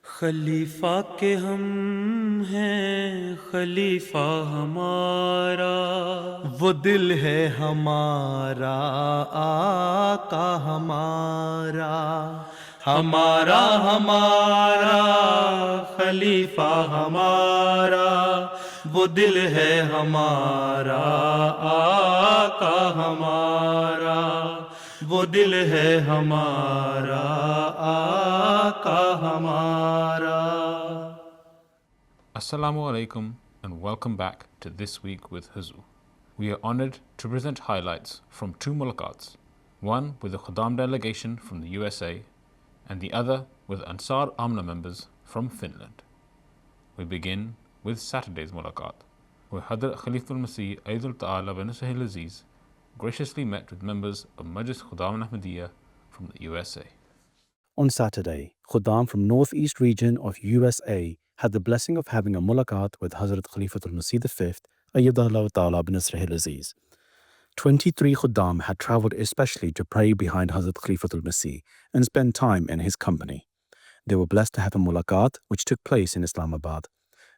خلیفہ کے ہم ہیں خلیفہ ہمارا، وہ دل ہے ہمارا آقا ہمارا، ہمارا ہمارا خلیفہ ہمارا، وہ دل ہے ہمارا آقا ہمارا، وہ دل ہے ہمارا آقا ہمارا۔ Assalamu alaikum and welcome back to This Week with Huzu. We are honored to present highlights from two mulaqats, one with the Khuddam delegation from the USA and the other with Ansar Amna members from Finland. We begin with Saturday's mulaqat, where Hadrat Khaliful Masih Aidul Ta'ala bin Sahil Aziz graciously met with members of Majlis Khuddam Ahmadiyya from the USA. On Saturday, Khuddam from Northeast region of USA had the blessing of having a mulaqat with Hazrat Khalifatul Masih V, Ayyadallahu Ta'ala bin Nasrihil Aziz. 23 Khuddam had travelled especially to pray behind Hazrat Khalifatul Masih and spend time in his company. They were blessed to have a mulaqat which took place in Islamabad.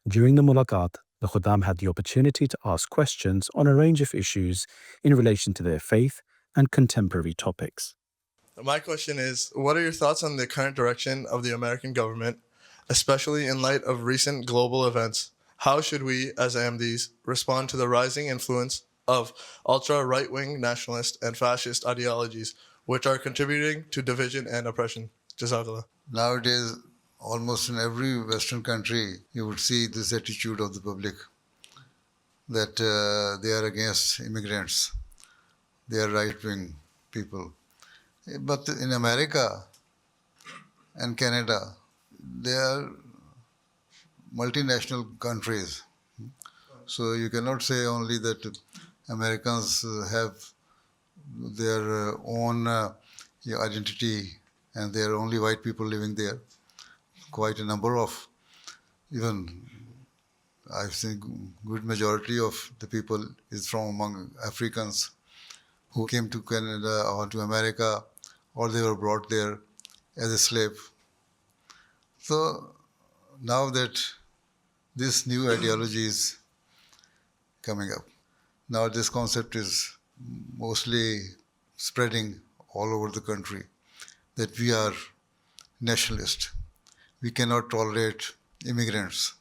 During the mulaqat, the Khuddam had the opportunity to ask questions on a range of issues in relation to their faith and contemporary topics. My question is, what are your thoughts on the current direction of the American government, especially in light of recent global events? How should we, as Ahmadis, respond to the rising influence of ultra-right-wing nationalist and fascist ideologies, which are contributing to division and oppression? Jazakallah. Nowadays, almost in every Western country, you would see this attitude of the public that they are against immigrants. They are right-wing people. But in America and Canada, they are multinational countries. So you cannot say only that Americans have their own identity and there are only white people living there. Quite a number of, even I've seen good majority of the people is from among Africans who came to Canada or to America, or they were brought there as a slave. So now that this new ideology is coming up, now this concept is mostly spreading all over the country, that we are nationalist. We cannot tolerate immigrants.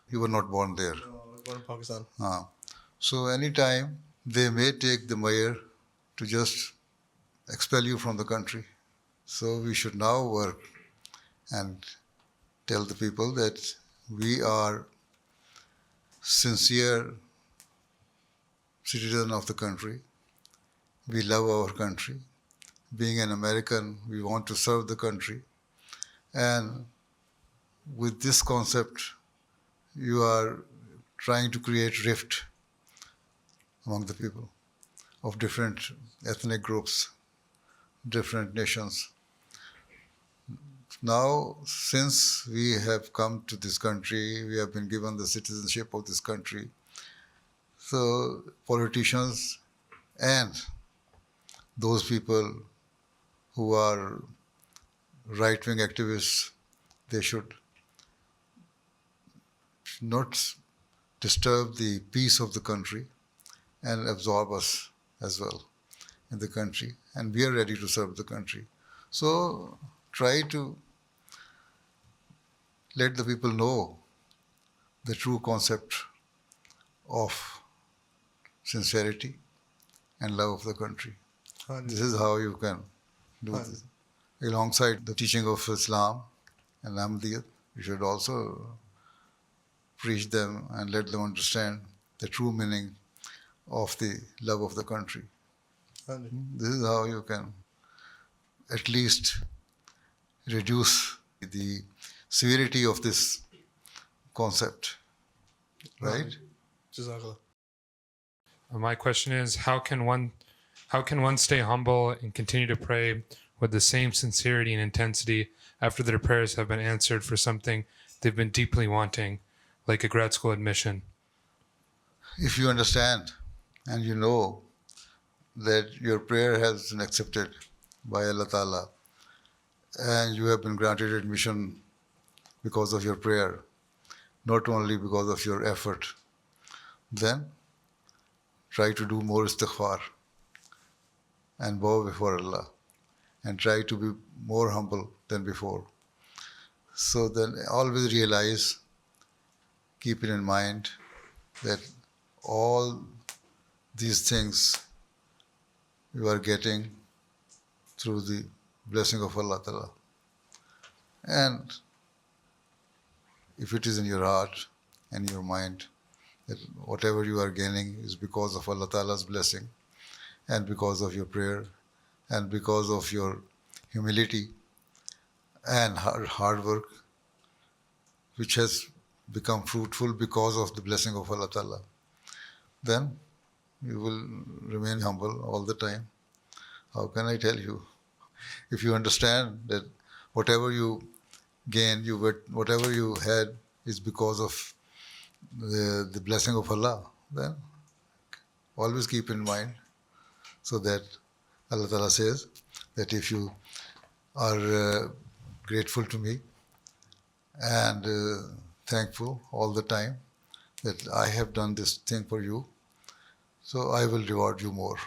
You were not born there. No, I was born in Pakistan. So anytime they may take the mayor to just expel you from the country. So we should now work and tell the people that we are sincere citizens of the country. We love our country. Being an American, we want to serve the country. And with this concept, you are trying to create rift among the people of different ethnic groups, different nations. Now, since we have come to this country, we have been given the citizenship of this country, so politicians and those people who are right-wing activists, they should not disturb the peace of the country and absorb us as well in the country. And we are ready to serve the country. So try to let the people know the true concept of sincerity and love of the country. This is how you can do this. Alongside the teaching of Islam and Ahmadiyyat, you should also preach them and let them understand the true meaning of the love of the country. This is how you can at least reduce the severity of this concept, right? Jazakallah. My question is, how can one stay humble and continue to pray with the same sincerity and intensity after their prayers have been answered for something they've been deeply wanting, like a grad school admission? If you understand and you know that your prayer has been accepted by Allah Ta'ala and you have been granted admission because of your prayer, not only because of your effort, then try to do more istighfar and bow before Allah and try to be more humble than before. So then always realize, keep it in mind that all these things you are getting through the blessing of Allah Ta'ala. And if it is in your heart and your mind that whatever you are gaining is because of Allah Ta'ala's blessing and because of your prayer and because of your humility and hard work, which has become fruitful because of the blessing of Allah Ta'ala, then you will remain humble all the time. How can I tell you? If you understand that whatever you gained, whatever you had is because of the blessing of Allah, then always keep in mind, so that Allah Ta'ala says that if you are grateful to me and thankful all the time that I have done this thing for you, so I will reward you more.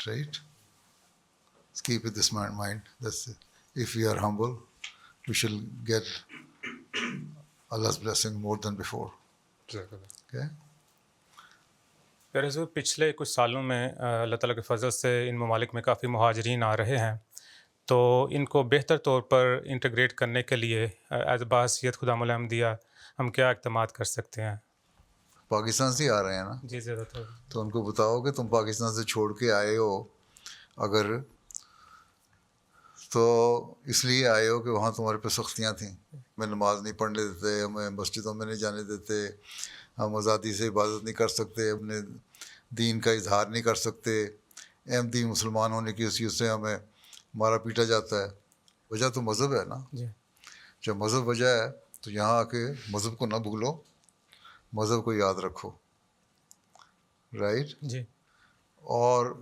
Right? Let's keep it this mind. That's it. If we are humble, we shall get Allah's blessing more than before. Okay? پھر حضور پچھلے کچھ سالوں میں اللہ تعالیٰ کے فضل سے ان ممالک میں کافی مہاجرین آ رہے ہیں، تو ان کو بہتر طور پر انٹیگریٹ کرنے کے لیے ایز بحیثیت خدام الحمدیہ ہم کیا اقدامات کر سکتے ہیں؟ پاکستان سے آ رہے ہیں نا، جی زیادہ تر تو ان کو بتاؤ کہ تم پاکستان سے چھوڑ کے آئے ہو اگر، تو اس لیے آئے ہو کہ وہاں تمہارے پہ سختیاں تھیں، ہمیں نماز نہیں پڑھنے دیتے، ہمیں مسجدوں میں نہیں جانے دیتے، ہم آزادی سے عبادت نہیں کر سکتے، اپنے دین کا اظہار نہیں کر سکتے، احمدی مسلمان ہونے کی حیثیت سے ہمیں مارا پیٹا جاتا ہے. وجہ تو مذہب ہے نا. جی جب مذہب وجہ ہے تو یہاں آ کے مذہب کو نہ بھولو، مذہب کو یاد رکھو. رائٹ. جی اور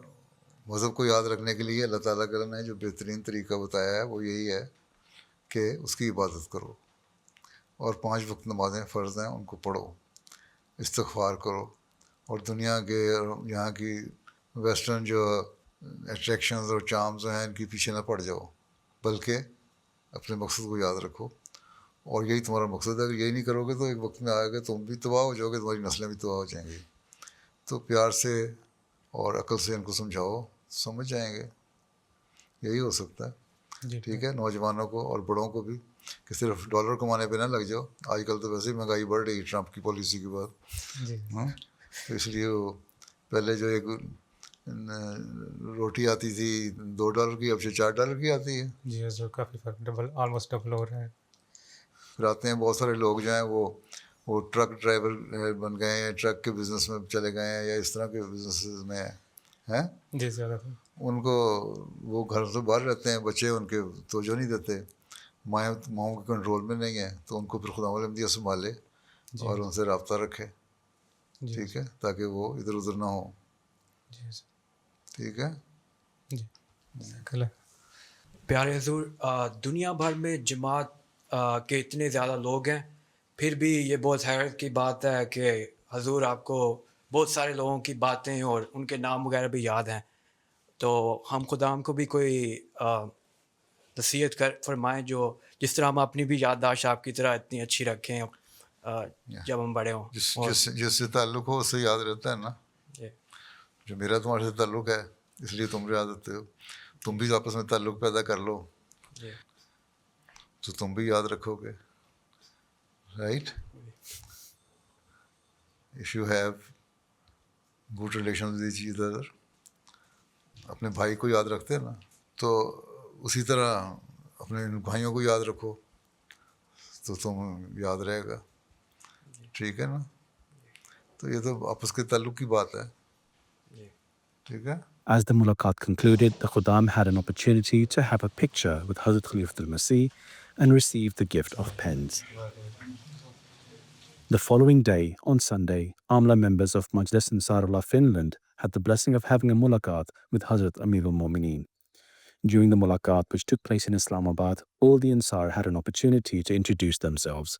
مذہب کو یاد رکھنے کے لیے اللہ تعالیٰ نے جو بہترین طریقہ بتایا ہے وہ یہی ہے کہ اس کی عبادت کرو، اور 5 وقت نمازیں فرض ہیں ان کو پڑھو، استغفار کرو، اور دنیا کے یہاں کی ویسٹرن جو اٹریکشنز اور چارمز ہیں ان کے پیچھے نہ پڑ جاؤ، بلکہ اپنے مقصد کو یاد رکھو. اور یہی تمہارا مقصد ہے. اگر یہی نہیں کرو گے تو ایک وقت میں آئے گا تم بھی تباہ ہو جاؤ گے، تمہاری نسلیں بھی تباہ ہو جائیں گی. تو پیار سے اور عقل سے ان کو سمجھاؤ، سمجھ جائیں گے. یہی ہو سکتا ہے. جی ٹھیک ہے. نوجوانوں کو اور بڑوں کو بھی کہ صرف ڈالر کمانے پہ نہ لگ جاؤ. آج کل تو ویسے ہی مہنگائی بڑھ رہی ہے ٹرمپ کی پالیسی کے بعد. جی تو اس لیے وہ پہلے جو ایک روٹی آتی تھی $2 کی، اب سے $4 کی آتی ہے. جی حضور کافی فرق، آلموسٹ ڈبل ہو رہا ہے. پھر آتے ہیں بہت سارے لوگ جو ہیں وہ ٹرک ڈرائیور بن گئے ہیں، ٹرک کے بزنس میں چلے گئے ہیں، یا اس طرح کے بزنس میں ہیں. جی زیادہ تر ان کو وہ گھر سے باہر رہتے ہیں، بچے ان کے توجہ نہیں دیتے، ماؤں کے کنٹرول میں نہیں ہیں، تو ان کو پھر خدا الحمدیہ سنبھالے اور ان سے رابطہ رکھے. ٹھیک ہے. تاکہ وہ ادھر ادھر نہ ہوں. جی ٹھیک ہے. جی پیارے حضور، دنیا بھر میں جماعت کے اتنے زیادہ لوگ ہیں، پھر بھی یہ بہت حیرت کی بات ہے کہ حضور آپ کو بہت سارے لوگوں کی باتیں اور ان کے نام وغیرہ بھی یاد ہیں. تو ہم خدا کو بھی کوئی نصیحت فرمائیں جو جس طرح ہم اپنی بھی یادداشت آپ کی طرح اتنی اچھی رکھیں جب ہم بڑے ہوں. جس سے تعلق ہو اس سے یاد رہتا ہے نا. جو میرا تمہارے سے تعلق ہے اس لیے تم یاد رہتے ہو. تم بھی آپس میں تعلق پیدا کر لو تو تم بھی یاد رکھو گے. Right. If you have good relation with each other, اپنے بھائی کو یاد رکھتے ہیں نا، تو اسی طرح اپنے بھائیوں کو یاد رکھو تو تم یاد رہے گا. ٹھیک ہے نا. تو یہ تو آپس کے تعلق کی بات ہے. ٹھیک ہے. As the mulaqat concluded, the Khuddam had an opportunity to have a picture with Hazrat Khalifatul Masih and receive the gift of pens. The following day, on Sunday, Amla members of Majlis Ansarullah Finland had the blessing of having a mulaqat with Hazrat Amirul Momineen. During the mulaqat, which took place in Islamabad, all the Ansar had an opportunity to introduce themselves.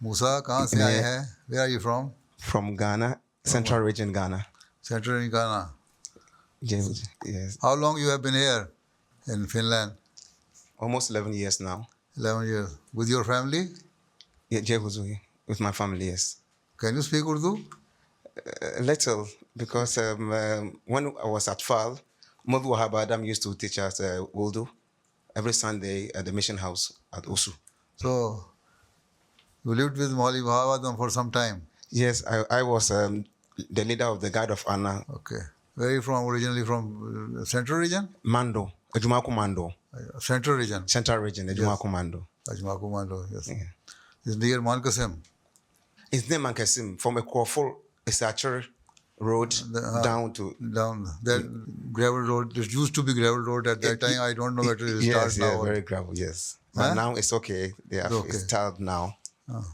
موسا کہاں سے آئے ہیں؟ Where are you from? from Ghana, Central Region Ghana. Central in Ghana. Yes, How long you have been here in Finland? almost 11 years now. 11 years. With your family? Yeah, Jehuzui, with my family, yes. Can you speak Urdu? Little, because when I was at FAL, Mawdu Wahab Adam used to teach us Urdu every Sunday at the mission house at Osu. So, you lived with Mauli Wahab Adam for some time. Yes, I was the leader of the Guard of Honor, Okay. Where are you from? Originally from Central region? Mando, Ejumaku Mando, Central region. Central Region, Ejumaku Mando. Ajmaku Mando, yes. Yeah. It's near Malkasim. It's named Mankasim, from a Korful, Isachar Road down to... Down that gravel road. There used to be gravel road at that time. I don't know whether it is Yes, started yeah, now. very gravel, yes. But Huh? now it's okay. They have Okay. it's tiled now.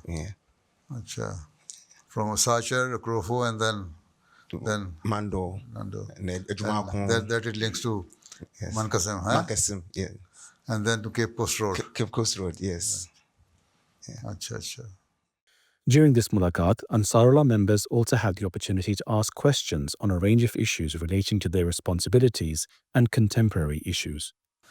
Yeah. Achha. From Sachar, Krofo, and then Mando. Nando. And then Ejumaku. That it links to Yes. Mankasim, huh? Mankasim, yeah. And then to Cape Coast Road. Cape Coast Road, yes. Achha. During this mulaqat, Ansarullah members also had the opportunity to ask questions on a range of issues relating to their responsibilities and contemporary issues.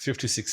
56.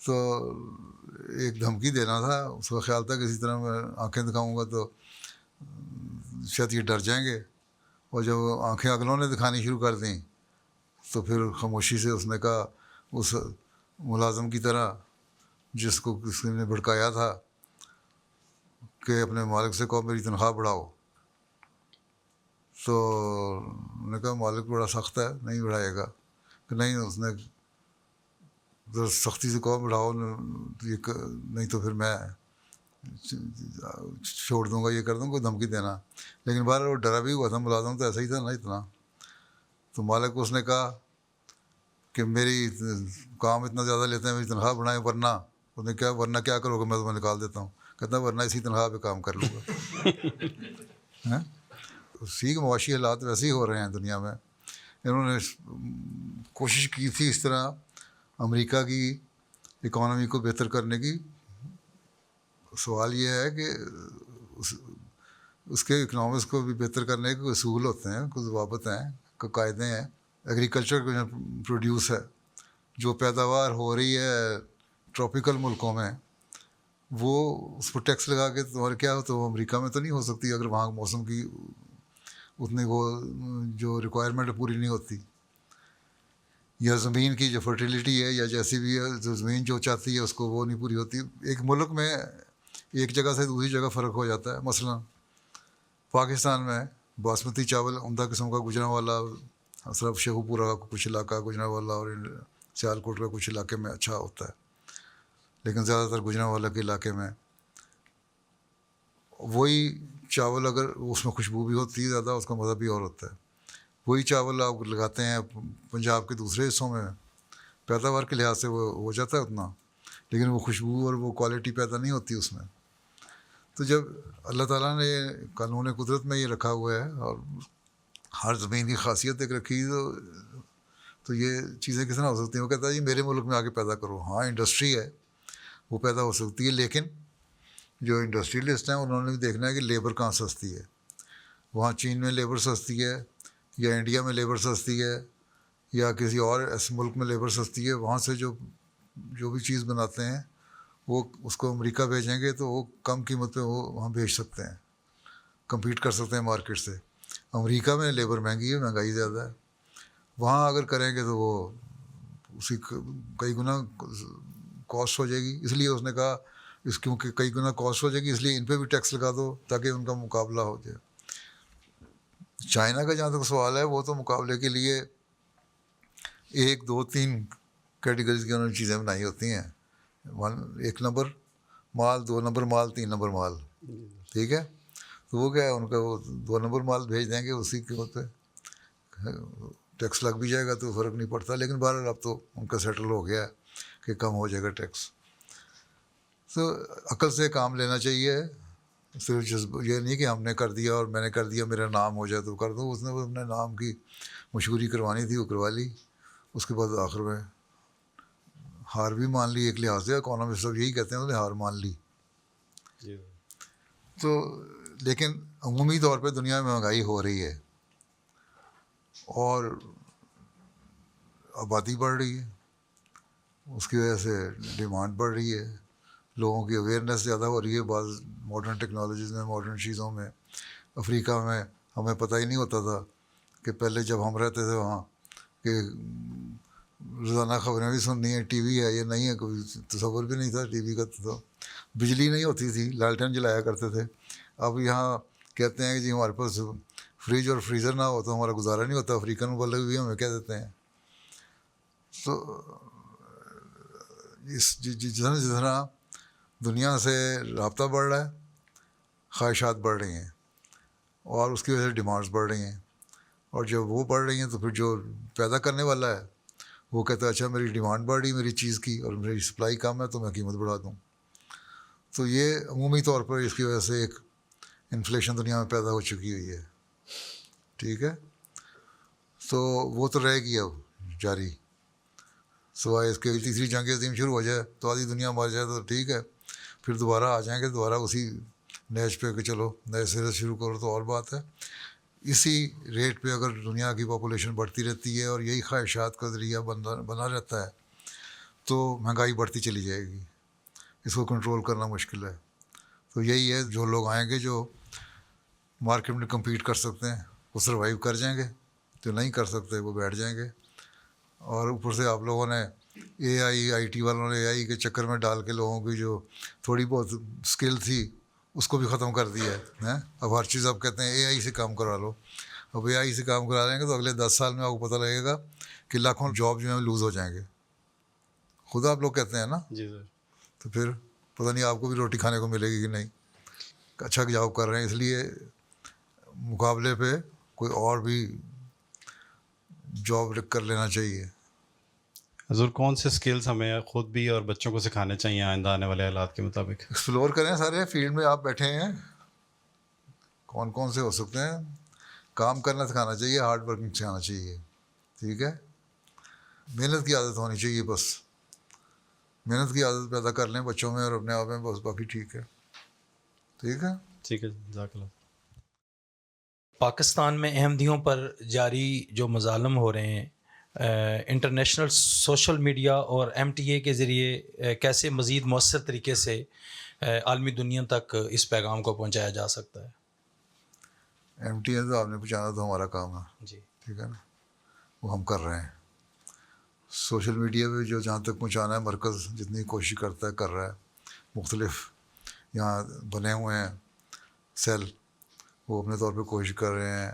تو ایک دھمکی دینا تھا. اس کا خیال تھا کہ اسی طرح میں آنکھیں دکھاؤں گا تو شاید یہ ڈر جائیں گے, اور جب آنکھیں اگلوں نے دکھانی شروع کر دیں تو پھر خاموشی سے اس نے کہا اس ملازم کی طرح جس کو کسی نے بھڑکایا تھا کہ اپنے مالک سے کہو میری تنخواہ بڑھاؤ. تو انہوں نے کہا مالک بڑا سخت ہے, نہیں بڑھائے گا. کہ نہیں, اس نے سختی سے کہو بڑھاؤ, نہیں تو پھر میں چھوڑ دوں گا, یہ کر دوں گا, دھمکی دینا. لیکن بہرحال وہ ڈرا بھی ہوا تھا, ملازم تو ایسا ہی تھا نا اتنا. تو مالک کو اس نے کہا کہ میری کام اتنا زیادہ لیتے ہیں, میری تنخواہ بڑھائیں, ورنہ اس نے کیا ورنہ کیا کرو گے, میں تمہیں نکال دیتا ہوں. کہتا ورنہ اسی تنخواہ پہ کام کر لوں گا. اسی کے معاشی حالات ویسے ہی ہو رہے ہیں دنیا میں. انہوں نے کوشش کی تھی اس طرح امریکہ کی اکانومی کو بہتر کرنے کی. سوال یہ ہے کہ اس کے اکنامکس کو بھی بہتر کرنے کے اصول ہوتے ہیں, کچھ ضوابط ہیں, کچھ قاعدے ہیں. ایگریکلچر کا جو پروڈیوس ہے, جو پیداوار ہو رہی ہے ٹراپیکل ملکوں میں, وہ اس پر ٹیکس لگا کے تمہارے کیا ہو تو امریکہ میں تو نہیں ہو سکتی اگر وہاں موسم کی اتنی وہ جو ریکوائرمنٹ پوری نہیں ہوتی, یا زمین کی جو فرٹیلیٹی ہے یا جیسی بھی ہے, جو زمین جو چاہتی ہے اس کو وہ نہیں پوری ہوتی. ایک ملک میں ایک جگہ سے دوسری جگہ فرق ہو جاتا ہے. مثلا پاکستان میں باسمتی چاول عمدہ قسم کا گجرانوالا, صرف شیخو پورہ کا کچھ علاقہ, گجرانوالا اور سیالکوٹ کا کچھ علاقے میں اچھا ہوتا ہے, لیکن زیادہ تر گجرانوالا کے علاقے میں وہی چاول, اگر اس میں خوشبو بھی ہوتی ہے زیادہ, اس کا مزہ بھی اور ہوتا ہے. وہی چاول آپ لگاتے ہیں پنجاب کے دوسرے حصوں میں, پیداوار کے لحاظ سے وہ ہو جاتا ہے اتنا, لیکن وہ خوشبو اور وہ کوالٹی پیدا نہیں ہوتی اس میں. تو جب اللہ تعالیٰ نے قانون قدرت میں یہ رکھا ہوا ہے اور ہر زمین کی خاصیت ایک رکھی, تو یہ چیزیں کس طرح ہو سکتی ہیں. وہ کہتا ہے جی میرے ملک میں آ کے پیدا کرو. ہاں انڈسٹری ہے, وہ پیدا ہو سکتی ہے, لیکن جو انڈسٹریلسٹ ہیں انہوں نے بھی دیکھنا ہے کہ لیبر کہاں سستی ہے. وہاں چین میں لیبر سستی ہے, یا انڈیا میں لیبر سستی ہے, یا کسی اور ایسے ملک میں لیبر سستی ہے. وہاں سے جو بھی چیز بناتے ہیں وہ اس کو امریکہ بھیجیں گے تو وہ کم قیمت پہ وہ وہاں بھیج سکتے ہیں, کمپیٹ کر سکتے ہیں مارکیٹ سے. امریکہ میں لیبر مہنگی ہے, مہنگائی زیادہ ہے. وہاں اگر کریں گے تو وہ اسی کئی گنا کاسٹ ہو جائے گی. اس لیے اس نے کہا کیونکہ کئی گنا کاسٹ ہو جائے گی, اس لیے ان پہ بھی ٹیکس لگا دو تاکہ ان کا مقابلہ ہو جائے. چائنا کا جہاں تک سوال ہے, وہ تو مقابلے کے لیے 1 2 3 کیٹیگریز کی انہوں نے چیزیں بنائی ہوتی ہیں. 1 نمبر مال, 2 نمبر مال, 3 نمبر مال, ٹھیک ہے. تو وہ کیا ہے ان کا, وہ 2 نمبر مال بھیج دیں گے, اسی قیمت پہ ٹیکس لگ بھی جائے گا تو فرق نہیں پڑتا. لیکن بہرحال اب تو ان کا سیٹل ہو گیا ہے کہ کم ہو جائے گا ٹیکس. تو عقل سے کام لینا چاہیے, صرف یہ نہیں کہ ہم نے کر دیا اور میں نے کر دیا میرا نام ہو جائے تو کر دو. اس نے اپنے نام کی مشہوری کروانی تھی, وہ کروا لی. اس کے بعد آخر میں ہار بھی مان لی. ایک لحاظ سے اکانومسٹ سب یہی کہتے ہیں, انہوں نے ہار مان لی. تو لیکن عمومی طور پہ دنیا میں مہنگائی ہو رہی ہے اور آبادی بڑھ رہی ہے, اس کی وجہ سے ڈیمانڈ بڑھ رہی ہے, لوگوں کی اویئرنیس زیادہ ہو رہی ہے. بعض ماڈرن ٹیکنالوجیز میں, ماڈرن چیزوں میں. افریقہ میں ہمیں پتہ ہی نہیں ہوتا تھا کہ پہلے جب ہم رہتے تھے وہاں کہ روزانہ خبریں بھی سننی ہیں, ٹی وی ہے یہ نہیں ہے, کوئی تصور بھی نہیں تھا ٹی وی کا. تو بجلی نہیں ہوتی تھی, لالٹین جلایا کرتے تھے. اب یہاں کہتے ہیں کہ جی ہمارے پاس فریج اور فریزر نہ ہو تو ہمارا گزارا نہیں ہوتا. افریقن والے بھی ہمیں کہہ دیتے ہیں. تو جس طرح دنیا سے رابطہ بڑھ رہا ہے, خواہشات بڑھ رہی ہیں اور اس کی وجہ سے ڈیمانڈس بڑھ رہی ہیں. اور جب وہ بڑھ رہی ہیں تو پھر جو پیدا کرنے والا ہے وہ کہتا ہے اچھا میری ڈیمانڈ بڑھ رہی میری چیز کی اور میری سپلائی کم ہے تو میں قیمت بڑھا دوں. تو یہ عمومی طور پر اس کی وجہ سے ایک انفلیشن دنیا میں پیدا ہو چکی ہوئی ہے, ٹھیک ہے. تو وہ تو رہے گی اب جاری, سوائے اس کے تیسری جنگ عظیم شروع ہو جائے تو آدھی دنیا مر جائے تو ٹھیک ہے, پھر دوبارہ آ جائیں گے دوبارہ اسی نیچ پہ کہ چلو نئے سرے شروع کرو تو اور بات ہے. اسی ریٹ پہ اگر دنیا کی پاپولیشن بڑھتی رہتی ہے اور یہی خواہشات کا ذریعہ بنا رہتا ہے تو مہنگائی بڑھتی چلی جائے گی، اس کو کنٹرول کرنا مشکل ہے. تو یہی ہے، جو لوگ آئیں گے جو مارکیٹ میں کمپیٹ کر سکتے ہیں وہ سروائیو کر جائیں گے، جو نہیں کر سکتے وہ بیٹھ جائیں گے. اور اوپر سے آپ لوگوں نے آئی ٹی والوں نے اے آئی کے چکر میں ڈال کے لوگوں کی جو تھوڑی بہت اسکل تھی اس کو بھی ختم کر دیا ہے. اب ہر چیز آپ کہتے ہیں اے آئی سے کام کروا لو. اب اے آئی سے کام کرا لیں گے تو اگلے 10 سال میں آپ کو پتہ لگے گا کہ لاکھوں جاب جو ہیں لوز ہو جائیں گے. خدا آپ لوگ کہتے ہیں نا. جی سر. تو پھر پتہ نہیں آپ کو بھی روٹی کھانے کو ملے گی کہ نہیں. اچھا جاب کر رہے ہیں، اس لیے مقابلے پہ کوئی اور بھی جاب کر لینا چاہیے. حضور کون سے سکلز ہمیں خود بھی اور بچوں کو سکھانے چاہیے آئندہ آنے والے حالات کے مطابق؟ ایکسپلور کریں سارے فیلڈ میں آپ بیٹھے ہیں، کون کون سے ہو سکتے ہیں. کام کرنا سکھانا چاہیے، ہارڈ ورکنگ سکھانا چاہیے. ٹھیک ہے، محنت کی عادت ہونی چاہیے. بس محنت کی عادت پیدا کر لیں بچوں میں اور اپنے آپ میں، بس باقی ٹھیک ہے. ٹھیک ہے، ٹھیک ہے، جزاک اللہ. پاکستان میں احمدیوں پر جاری جو مظالم ہو رہے ہیں، انٹرنیشنل سوشل میڈیا اور ایم ٹی اے کے ذریعے کیسے مزید مؤثر طریقے سے عالمی دنیا تک اس پیغام کو پہنچایا جا سکتا ہے؟ ایم ٹی اے تو آپ نے پہنچانا تو ہمارا کام ہے. جی ٹھیک ہے نا، وہ ہم کر رہے ہیں. سوشل میڈیا پہ جو جہاں تک پہنچانا ہے مرکز جتنی کوشش کرتا ہے کر رہا ہے. مختلف یہاں بنے ہوئے ہیں سیل، وہ اپنے طور پہ کوشش کر رہے ہیں،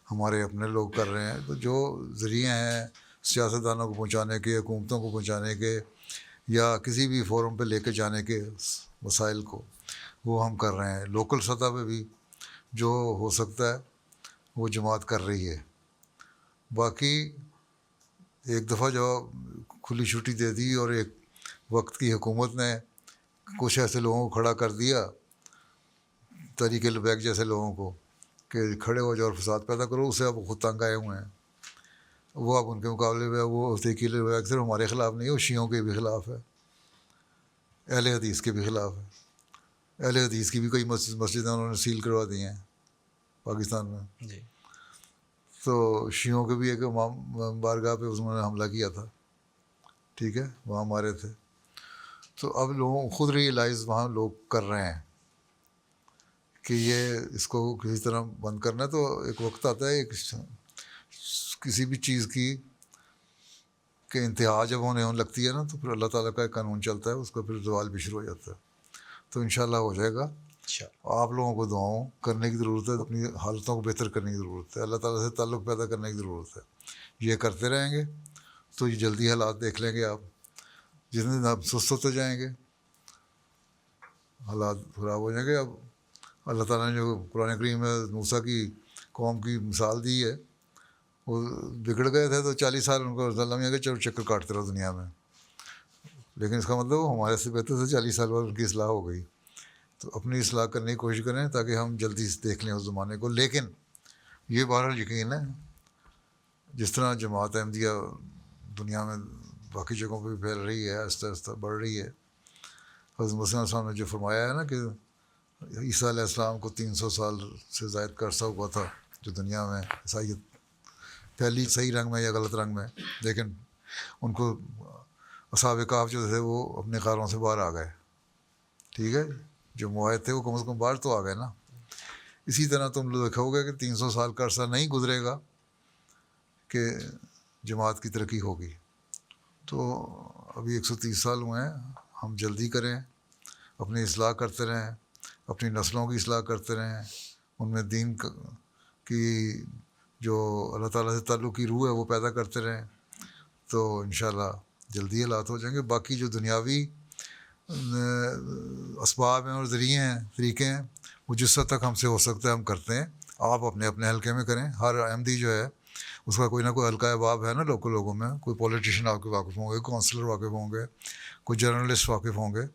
ہمارے اپنے لوگ کر رہے ہیں. تو جو ذریعے ہیں سیاستدانوں کو پہنچانے کے، حکومتوں کو پہنچانے کے، یا کسی بھی فورم پہ لے کے جانے کے وسائل کو، وہ ہم کر رہے ہیں. لوکل سطح پہ بھی جو ہو سکتا ہے وہ جماعت کر رہی ہے. باقی ایک دفعہ جو کھلی چھٹی دے دی اور ایک وقت کی حکومت نے کچھ ایسے لوگوں کو کھڑا کر دیا، تحریک لبیک جیسے لوگوں کو، کہ کھڑے ہو جاؤ اور فساد پیدا کرو، اسے اب خود تنگ آئے ہوئے ہیں. وہ اب ان کے مقابلے میں وہ تحریک لبیک صرف ہمارے خلاف نہیں ہے، وہ شیعوں کے بھی خلاف ہے، اہل حدیث کے بھی خلاف ہے. اہل حدیث کی بھی کئی مسجدیں انہوں نے سیل کروا دی ہیں پاکستان میں. جی. تو شیعوں کے بھی ایک بارگاہ پہ انہوں نے حملہ کیا تھا. ٹھیک ہے، وہاں مارے تھے. تو اب لوگوں خود ریئلائز وہاں لوگ کر رہے ہیں کہ یہ اس کو کسی طرح بند کرنا ہے. تو ایک وقت آتا ہے کسی بھی چیز کی کہ انتہا جب ہونے لگتی ہے نا، تو پھر اللہ تعالیٰ کا ایک قانون چلتا ہے، اس کا پھر زوال بھی شروع ہو جاتا ہے. تو انشاءاللہ ہو جائے گا. آپ لوگوں کو دعاؤں کرنے کی ضرورت ہے، اپنی حالتوں کو بہتر کرنے کی ضرورت ہے، اللہ تعالیٰ سے تعلق پیدا کرنے کی ضرورت ہے. یہ کرتے رہیں گے تو یہ جلدی حالات دیکھ لیں گے آپ. جتنے دن آپ سست ہوتے جائیں گے حالات خراب ہو جائیں گے. اب اللہ تعالیٰ نے جو قرآن کریم میں موسیٰ کی قوم کی مثال دی ہے، وہ بگڑ گئے تھے تو 40 سال ان کو اللہ میں کہ چلو چکر کاٹتے رہو دنیا میں. لیکن اس کا مطلب ہمارے سے بہتر سے 40 سال بعد ان کی اصلاح ہو گئی. تو اپنی اصلاح کرنے کی کوشش کریں تاکہ ہم جلدی سے دیکھ لیں اس زمانے کو. لیکن یہ بہرحال یقین ہے، جس طرح جماعت احمدیہ دنیا میں باقی جگہوں پہ بھی پھیل رہی ہے، آہستہ آہستہ بڑھ رہی ہے. حضرت مسیح علیہ السلام نے جو فرمایا ہے نا کہ عیسیٰ علیہ السلام کو 300 سال سے زائد کا عرصہ ہوا تھا جو دنیا میں عیسائیت پھیلی، صحیح رنگ میں یا غلط رنگ میں، لیکن ان کو اصحاب کہف جو تھے وہ اپنے غاروں سے باہر آ گئے. ٹھیک ہے، جو معاہد تھے وہ کم از کم باہر تو آ گئے نا. اسی طرح تم لوگ دیکھو گے کہ 300 سال کا عرصہ نہیں گزرے گا کہ جماعت کی ترقی ہوگی. تو ابھی 130 سال ہوئے ہیں، ہم جلدی کریں، اپنی اصلاح کرتے رہیں، اپنی نسلوں کی اصلاح کرتے رہیں، ان میں دین کی جو اللہ تعالیٰ سے تعلق کی روح ہے وہ پیدا کرتے رہیں. تو انشاءاللہ جلدی حالات ہو جائیں گے. باقی جو دنیاوی اسباب ہیں اور ذریعے ہیں، طریقے ہیں، وہ جس حد تک ہم سے ہو سکتا ہے ہم کرتے ہیں. آپ اپنے اپنے حلقے میں کریں. ہر احمدی جو ہے اس کا کوئی نہ کوئی حلقہ احباب ہے نا لوکل لوگوں میں. کوئی پولیٹیشین آپ کے واقف ہوں گے، کونسلر واقف ہوں گے، کوئی جرنلسٹ واقف ہوں گے.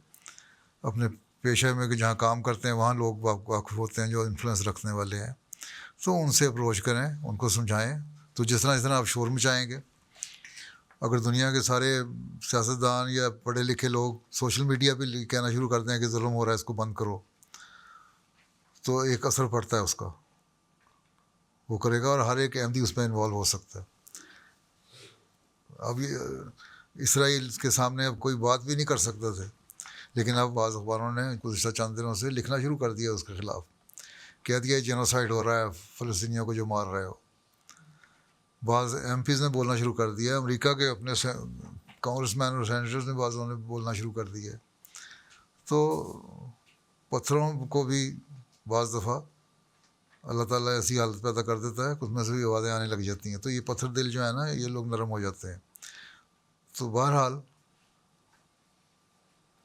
اپنے پیشے میں کہ جہاں کام کرتے ہیں وہاں لوگ واقف ہوتے ہیں جو انفلوئنس رکھنے والے ہیں. تو ان سے اپروچ کریں، ان کو سمجھائیں. تو جس طرح آپ شور مچائیں گے، اگر دنیا کے سارے سیاستدان یا پڑھے لکھے لوگ سوشل میڈیا پہ کہنا شروع کر دیں کہ ظلم ہو رہا ہے اس کو بند کرو، تو ایک اثر پڑتا ہے اس کا، وہ کرے گا اور ہر ایک احمدی اس میں انوالو ہو سکتا ہے. اب اسرائیل کے سامنے اب کوئی بات بھی نہیں کر سکتے تھے، لیکن اب بعض اخباروں نے گزشتہ چند دنوں سے لکھنا شروع کر دیا اس کے خلاف، کہہ دیا جینوسائیڈ ہو رہا ہے، فلسطینیوں کو جو مار رہے ہو. بعض ایم پیز نے بولنا شروع کر دیا، امریکہ کے اپنے کانگریس مین اور سینیٹرز نے بعضوں نے بولنا شروع کر دیا. تو پتھروں کو بھی بعض دفعہ اللہ تعالیٰ ایسی حالت پیدا کر دیتا ہے کہ اس میں سے بھی آوازیں آنے لگ جاتی ہیں، تو یہ پتھر دل جو ہے نا یہ لوگ نرم ہو جاتے ہیں. تو بہرحال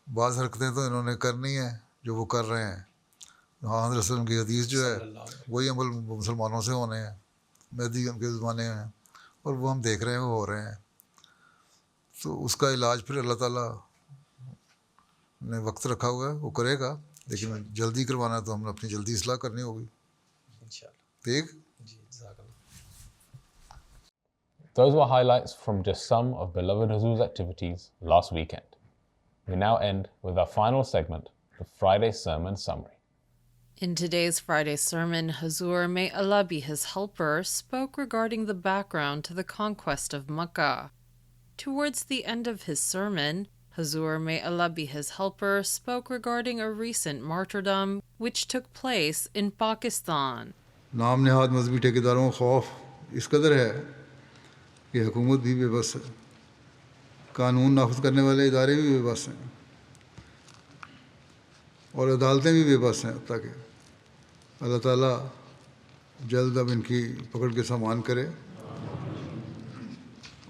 بعض حرکتیں تو انہوں نے کرنی ہیں جو وہ کر رہے ہیں. ہاں حضرت وسلم کی حدیث جو ہے وہی عمل مسلمانوں سے ہونے ہیں، مہدی کے زمانے ہیں، اور وہ ہم دیکھ رہے ہیں وہ ہو رہے ہیں. تو اس کا علاج پھر اللہ تعالیٰ نے وقت رکھا ہوا ہے، وہ کرے گا، لیکن جلدی کروانا ہے تو ہم نے اپنی جلدی اصلاح کرنی ہوگی. ٹھیک. Those were highlights from just some of beloved Huzoor's activities last weekend. We now end with our final segment, the Friday Sermon Summary. In today's Friday sermon, Huzoor, may Allah be his helper, spoke regarding the background to the conquest of Makkah. Towards the end of his sermon, Huzoor, may Allah be his helper, spoke regarding a recent martyrdom which took place in Pakistan. نام نہاد مذہبی ٹھیکیداروں کا خوف اس قدر ہے کہ حکومت بھی بے بس ہے، قانون نافذ کرنے والے ادارے بھی بے بس ہیں، اور عدالتیں بھی بے بس ہیں، حتیٰ کہ اللہ تعالیٰ جلد اب ان کی پکڑ کے سامان کرے.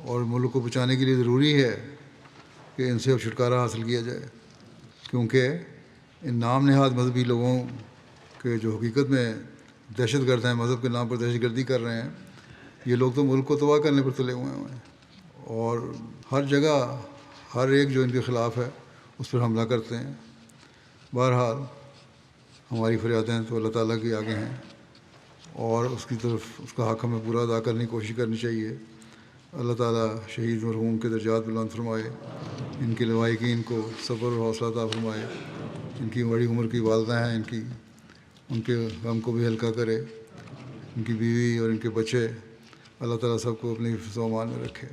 اور ملک کو بچانے کے لیے ضروری ہے کہ ان سے اب چھٹکارا حاصل کیا جائے، کیونکہ ان نام نہاد مذہبی لوگوں کے جو حقیقت میں دہشت گرد ہیں، مذہب کے نام پر دہشت گردی کر رہے ہیں، یہ لوگ تو ملک کو تباہ کرنے پر تلے ہوئے ہیں، اور ہر جگہ ہر ایک جو ان کے خلاف ہے اس پر حملہ کرتے ہیں. بہرحال ہماری فریادیں تو اللہ تعالیٰ کی آگے ہیں، اور اس کی طرف اس کا حق ہمیں پورا ادا کرنے کی کوشش کرنی چاہیے. اللہ تعالیٰ شہید مرحوم کے درجات بلند فرمائے، ان کے لوائقین کو صبر اور حوصلہ عطا فرمائے. ان کی بڑی عمر کی والدہ ہیں، ان کے غم کو بھی ہلکا کرے. ان کی بیوی اور ان کے بچے، اللہ تعالیٰ سب کو اپنی حفظ و امان میں رکھے.